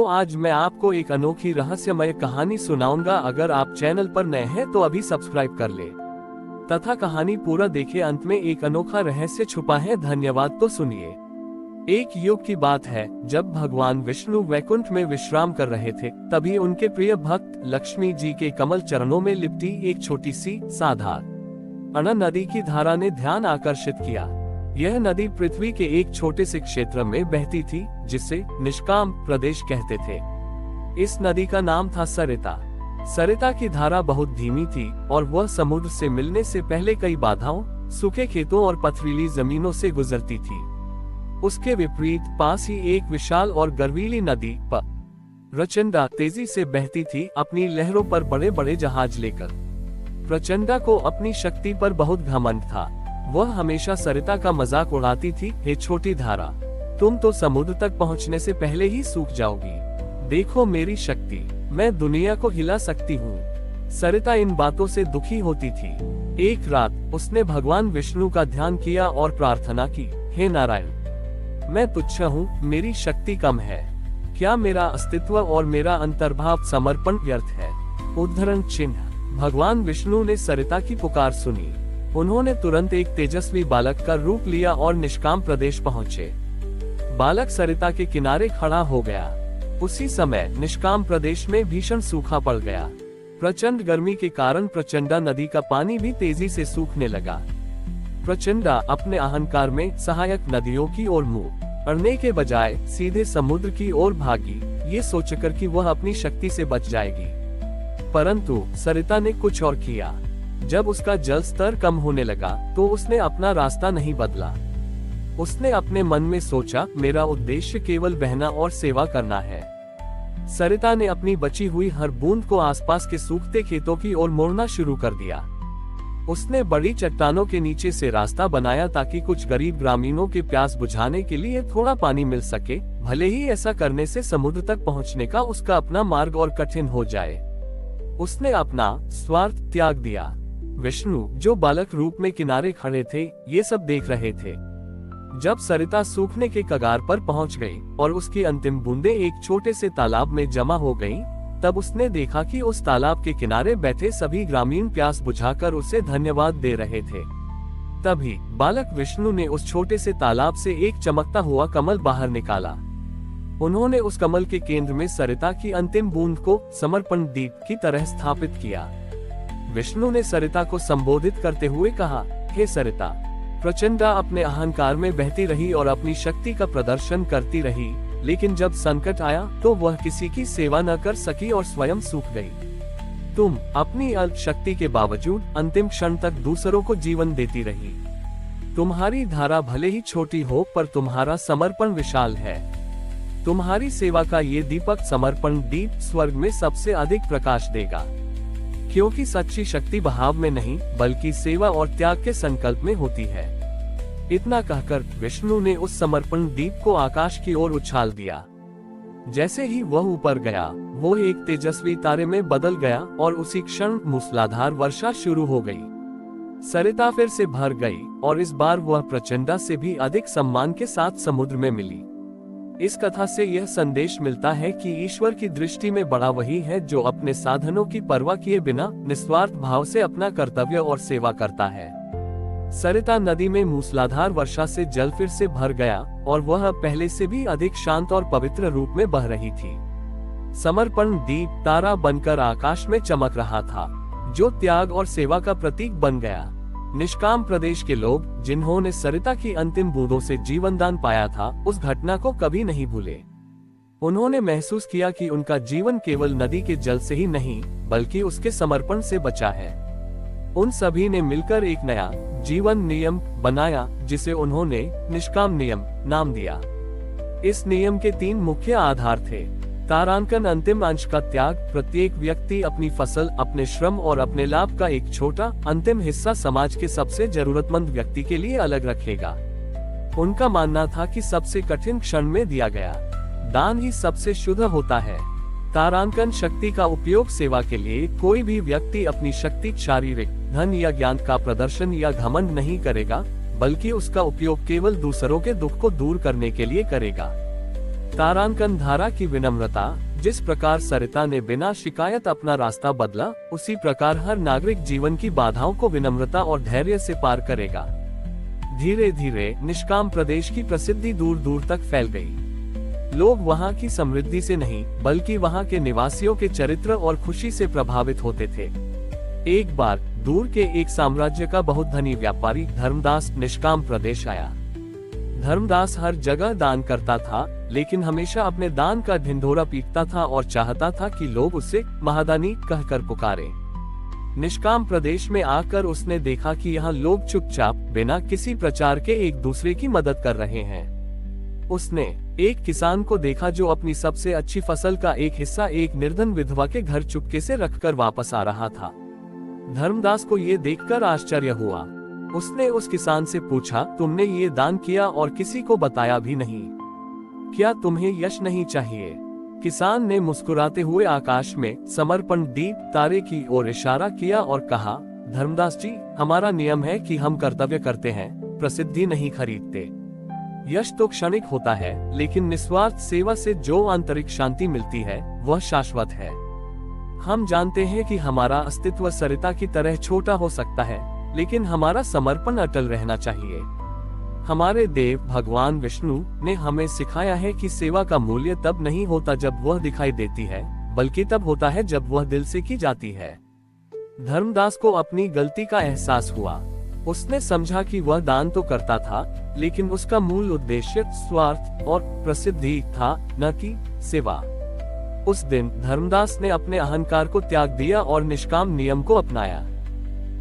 तो आज मैं आपको एक अनोखी रहस्यमय कहानी सुनाऊंगा। अगर आप चैनल पर नए हैं तो अभी सब्सक्राइब कर ले तथा कहानी पूरा देखें। अंत में एक अनोखा रहस्य छुपा है। धन्यवाद। तो सुनिए। एक युग की बात है, जब भगवान विष्णु वैकुंठ में विश्राम कर रहे थे, तभी उनके प्रिय भक्त लक्ष्मी जी के कमल चरणों में लिपटी एक छोटी सी साधारण नदी की धारा ने ध्यान आकर्षित किया। यह नदी पृथ्वी के एक छोटे से क्षेत्र में बहती थी, जिसे निष्काम प्रदेश कहते थे। इस नदी का नाम था सरिता। सरिता की धारा बहुत धीमी थी और वह समुद्र से मिलने से पहले कई बाधाओं, सूखे खेतों और पथरीली जमीनों से गुजरती थी। उसके विपरीत पास ही एक विशाल और गर्वीली नदी प्रचंडा तेजी से बहती थी, अपनी लहरों पर बड़े बड़े जहाज लेकर। प्रचंडा को अपनी शक्ति पर बहुत घमंड था। वह हमेशा सरिता का मजाक उड़ाती थी। हे छोटी धारा, तुम तो समुद्र तक पहुंचने से पहले ही सूख जाओगी। देखो मेरी शक्ति, मैं दुनिया को हिला सकती हूँ। सरिता इन बातों से दुखी होती थी। एक रात उसने भगवान विष्णु का ध्यान किया और प्रार्थना की, हे नारायण, मैं तुच्छ हूँ, मेरी शक्ति कम है। क्या मेरा अस्तित्व और मेरा अंतर्भाव समर्पण व्यर्थ है? उद्धरण चिन्ह। भगवान विष्णु ने सरिता की पुकार सुनी। उन्होंने तुरंत एक तेजस्वी बालक का रूप लिया और निष्काम प्रदेश पहुँचे। बालक सरिता के किनारे खड़ा हो गया। उसी समय निष्काम प्रदेश में भीषण सूखा पड़ गया। प्रचंड गर्मी के कारण प्रचंडा नदी का पानी भी तेजी से सूखने लगा। प्रचंडा अपने अहंकार में सहायक नदियों की ओर मुंह करने के बजाय सीधे समुद्र की ओर भागी, ये सोचकर कि वह अपनी शक्ति से बच जाएगी। परंतु सरिता ने कुछ और किया। जब उसका जल स्तर कम होने लगा तो उसने अपना रास्ता नहीं बदला। उसने अपने मन में सोचा, मेरा उद्देश्य केवल बहना और सेवा करना है। सरिता ने अपनी बची हुई हर बूंद को आसपास के सूखते खेतों की ओर मोड़ना शुरू कर दिया। उसने बड़ी चट्टानों के नीचे से रास्ता बनाया ताकि कुछ गरीब ग्रामीणों की प्यास बुझाने के लिए थोड़ा पानी मिल सके, भले ही ऐसा करने से समुद्र तक पहुंचने का उसका अपना मार्ग और कठिन हो जाए। उसने अपना स्वार्थ त्याग दिया। विष्णु, जो बालक रूप में किनारे खड़े थे, ये सब देख रहे थे। जब सरिता सूखने के कगार पर पहुंच गई और उसकी अंतिम बूंदें एक छोटे से तालाब में जमा हो गईं, तब उसने देखा कि उस तालाब के किनारे बैठे सभी ग्रामीण प्यास बुझाकर उसे धन्यवाद दे रहे थे। तभी बालक विष्णु ने उस छोटे से तालाब से एक चमकता हुआ कमल बाहर निकाला। उन्होंने उस कमल के केंद्र में सरिता की अंतिम बूंद को समर्पण दीप की तरह स्थापित किया। विष्णु ने सरिता को संबोधित करते हुए कहा, हे सरिता, प्रचंडा अपने अहंकार में बहती रही और अपनी शक्ति का प्रदर्शन करती रही, लेकिन जब संकट आया तो वह किसी की सेवा न कर सकी और स्वयं सूख गई। तुम अपनी अल्प शक्ति के बावजूद अंतिम क्षण तक दूसरों को जीवन देती रही। तुम्हारी धारा भले ही छोटी हो, पर तुम्हारा समर्पण विशाल है। तुम्हारी सेवा का ये दीपक समर्पण दीप स्वर्ग में सबसे अधिक प्रकाश देगा, क्योंकि सच्ची शक्ति बहाव में नहीं, बल्कि सेवा और त्याग के संकल्प में होती है। इतना कहकर विष्णु ने उस समर्पण दीप को आकाश की ओर उछाल दिया। जैसे ही वह ऊपर गया, वो एक तेजस्वी तारे में बदल गया और उसी क्षण मूसलाधार वर्षा शुरू हो गई। सरिता फिर से भर गई और इस बार वह प्रचंडा से भी अधिक सम्मान के साथ समुद्र में मिली। इस कथा से यह संदेश मिलता है कि ईश्वर की दृष्टि में बड़ा वही है जो अपने साधनों की परवाह किए बिना निस्वार्थ भाव से अपना कर्तव्य और सेवा करता है। सरिता नदी में मूसलाधार वर्षा से जल फिर से भर गया और वह पहले से भी अधिक शांत और पवित्र रूप में बह रही थी। समर्पण दीप तारा बनकर आकाश में चमक रहा था, जो त्याग और सेवा का प्रतीक बन गया। निष्काम प्रदेश के लोग, जिन्होंने सरिता की अंतिम बूंदों से जीवन दान पाया था, उस घटना को कभी नहीं भूले। उन्होंने महसूस किया कि उनका जीवन केवल नदी के जल से ही नहीं, बल्कि उसके समर्पण से बचा है। उन सभी ने मिलकर एक नया जीवन नियम बनाया, जिसे उन्होंने निष्काम नियम नाम दिया। इस नियम के 3 मुख्य आधार थे। तारांकन, अंतिम अंश का त्याग। प्रत्येक व्यक्ति अपनी फसल, अपने श्रम और अपने लाभ का एक छोटा अंतिम हिस्सा समाज के सबसे जरूरतमंद व्यक्ति के लिए अलग रखेगा। उनका मानना था कि सबसे कठिन क्षण में दिया गया दान ही सबसे शुद्ध होता है। तारांकन शक्ति का उपयोग सेवा के लिए। कोई भी व्यक्ति अपनी शक्ति शारीरिक, धन या ज्ञान का प्रदर्शन या घमंड नहीं करेगा, बल्कि उसका उपयोग केवल दूसरों के दुख को दूर करने के लिए करेगा। तारांकन धारा की विनम्रता। जिस प्रकार सरिता ने बिना शिकायत अपना रास्ता बदला, उसी प्रकार हर नागरिक जीवन की बाधाओं को विनम्रता और धैर्य से पार करेगा। धीरे धीरे निष्काम प्रदेश की प्रसिद्धि दूर दूर तक फैल गई। लोग वहां की समृद्धि से नहीं, बल्कि वहां के निवासियों के चरित्र और खुशी से प्रभावित होते थे। एक बार दूर के एक साम्राज्य का बहुत धनी व्यापारी धर्मदास निष्काम प्रदेश आया। धर्मदास हर जगह दान करता था, लेकिन हमेशा अपने दान का ढिंढोरा पीटता था और चाहता था कि लोग उसे महादानी कहकर पुकारे। निष्काम प्रदेश में आकर उसने देखा कि यहाँ लोग चुपचाप बिना किसी प्रचार के एक दूसरे की मदद कर रहे हैं। उसने एक किसान को देखा जो अपनी सबसे अच्छी फसल का एक हिस्सा एक निर्धन विधवा के घर चुपके से रखकर वापस आ रहा था। धर्मदास को ये देखकर आश्चर्य हुआ। उसने उस किसान से पूछा, तुमने ये दान किया और किसी को बताया भी नहीं, क्या तुम्हें यश नहीं चाहिए? किसान ने मुस्कुराते हुए आकाश में समर्पण दीप तारे की ओर इशारा किया और कहा, धर्मदास जी, हमारा नियम है कि हम कर्तव्य करते हैं, प्रसिद्धि नहीं खरीदते। यश तो क्षणिक होता है, लेकिन निस्वार्थ सेवा से जो आंतरिक शांति मिलती है वह शाश्वत है। हम जानते हैं कि हमारा अस्तित्व सरिता की तरह छोटा हो सकता है, लेकिन हमारा समर्पण अटल रहना चाहिए। हमारे देव भगवान विष्णु ने हमें सिखाया है कि सेवा का मूल्य तब नहीं होता जब वह दिखाई देती है, बल्कि तब होता है जब वह दिल से की जाती है। धर्मदास को अपनी गलती का एहसास हुआ। उसने समझा कि वह दान तो करता था, लेकिन उसका मूल उद्देश्य स्वार्थ और प्रसिद्धि था, न कि सेवा। उस दिन धर्मदास ने अपने अहंकार को त्याग दिया और निष्काम नियम को अपनाया।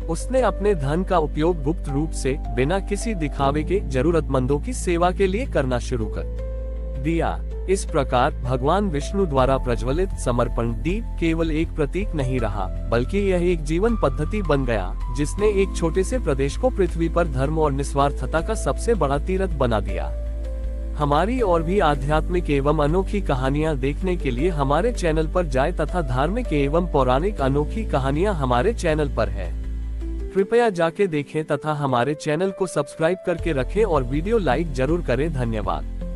उसने अपने धन का उपयोग गुप्त रूप से बिना किसी दिखावे के जरूरतमंदों की सेवा के लिए करना शुरू कर दिया। इस प्रकार भगवान विष्णु द्वारा प्रज्वलित समर्पण दीप केवल एक प्रतीक नहीं रहा, बल्कि यह एक जीवन पद्धति बन गया, जिसने एक छोटे से प्रदेश को पृथ्वी पर धर्म और निस्वार्थता का सबसे बड़ा तीर्थ बना दिया। हमारी और भी आध्यात्मिक एवं अनोखी कहानियाँ देखने के लिए हमारे चैनल पर जाएं तथा धार्मिक एवं पौराणिक अनोखी कहानियाँ हमारे चैनल पर है। कृपया जाके देखें तथा हमारे चैनल को सब्सक्राइब करके रखें और वीडियो लाइक जरूर करें। धन्यवाद।